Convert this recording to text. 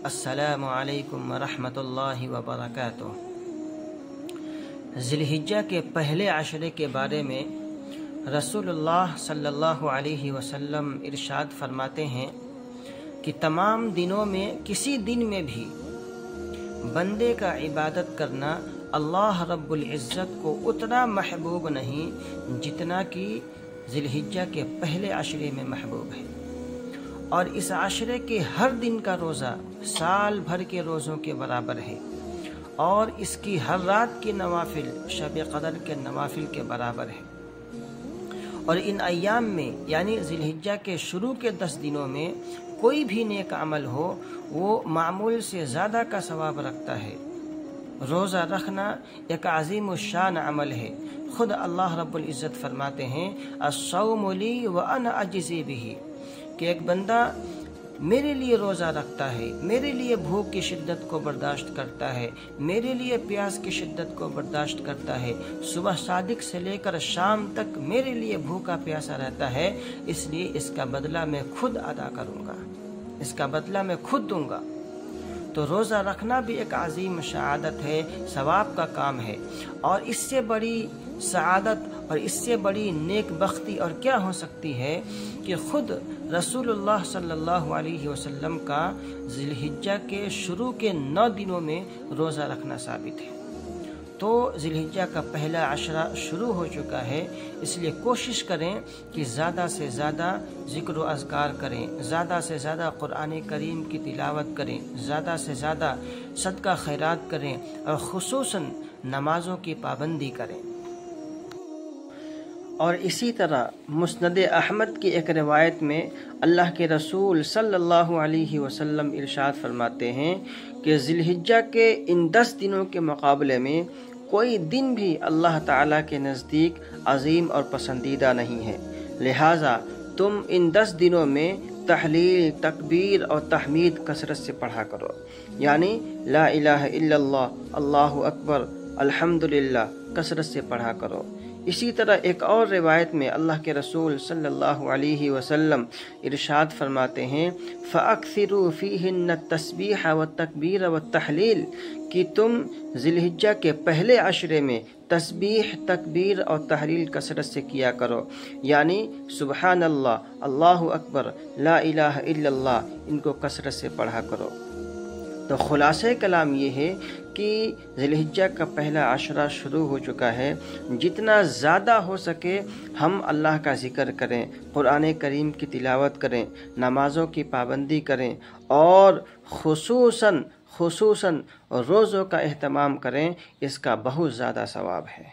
السلام علیکم ورحمۃ اللہ وبرکاتہ۔ ذی الحجہ کے پہلے عشرے کے بارے میں رسول اللہ صلی اللہ علیہ وسلم ارشاد فرماتے ہیں کہ تمام دنوں میں کسی دن میں بھی بندے کا عبادت کرنا اللہ رب العزت کو اتنا محبوب نہیں جتنا کہ ذی الحجہ کے پہلے عشرے میں محبوب ہے، اور اس عشرے کے ہر دن کا روزہ سال بھر کے روزوں کے برابر ہے، اور اس کی ہر رات کے نوافل شب قدر کے نوافل کے برابر ہے۔ اور ان ایام میں یعنی ذی الحجہ کے شروع کے 10 دنوں میں کوئی بھی نیک عمل ہو وہ معمول سے زیادہ کا ثواب رکھتا ہے۔ روزہ رکھنا ایک عظیم الشان عمل ہے۔ خود اللہ رب العزت فرماتے ہیں الصوم لی وانا اجزی بہ، کہ ایک بندہ میرے لیے روزہ رکھتا ہے، میرے لیے بھوک کی شدت کو برداشت کرتا ہے، میرے لیے پیاس کی شدت کو برداشت کرتا ہے، صبح صادق سے لے کر شام تک میرے لیے بھوکا پیاسا رہتا ہے، اس لیے اس کا بدلہ میں خود ادا کروں گا، اس کا بدلہ میں خود دوں گا۔ تو روزہ رکھنا بھی ایک عظیم سعادت ہے، ثواب کا کام ہے، اور اس سے بڑی سعادت اور اس سے بڑی نیک بختی اور کیا ہو سکتی ہے کہ خود رسول اللہ صلی اللہ علیہ وسلم کا ذی الحجہ کے شروع کے 9 دنوں میں روزہ رکھنا ثابت ہے۔ تو ذی الحجہ کا پہلا عشرہ شروع ہو چکا ہے، اس لیے کوشش کریں کہ زیادہ سے زیادہ ذکر و اذکار کریں، زیادہ سے زیادہ قرآن کریم کی تلاوت کریں، زیادہ سے زیادہ صدقہ خیرات کریں، اور خصوصاً نمازوں کی پابندی کریں۔ اور اسی طرح مسند احمد کی ایک روایت میں اللہ کے رسول صلی اللہ علیہ وسلم ارشاد فرماتے ہیں کہ ذی الحجہ کے ان 10 دنوں کے مقابلے میں کوئی دن بھی اللہ تعالیٰ کے نزدیک عظیم اور پسندیدہ نہیں ہے، لہٰذا تم ان 10 دنوں میں تحلیل، تکبیر اور تحمید کثرت سے پڑھا کرو، یعنی لا الہ الا اللہ، اللہ اکبر، الحمدللہ کثرت سے پڑھا کرو۔ اسی طرح ایک اور روایت میں اللہ کے رسول صلی اللہ علیہ وسلم ارشاد فرماتے ہیں فَأَكْثِرُوا فِيهِنَّ التَّسْبِيحَ وَالتَّكْبِيرَ وَالتَّحْلِيلَ، کہ تم ذی الحجہ کے پہلے عشرے میں تسبیح، تکبیر اور تحلیل کثرت سے کیا کرو، یعنی سبحان اللہ، اللہ اکبر، لا الہ الا اللہ، ان کو کثرت سے پڑھا کرو۔ تو خلاصہ کلام یہ ہے کہ ذی الحجہ کا پہلا عشرہ شروع ہو چکا ہے، جتنا زیادہ ہو سکے ہم اللہ کا ذکر کریں، قرآن کریم کی تلاوت کریں، نمازوں کی پابندی کریں، اور خصوصاً روزوں کا اہتمام کریں، اس کا بہت زیادہ ثواب ہے۔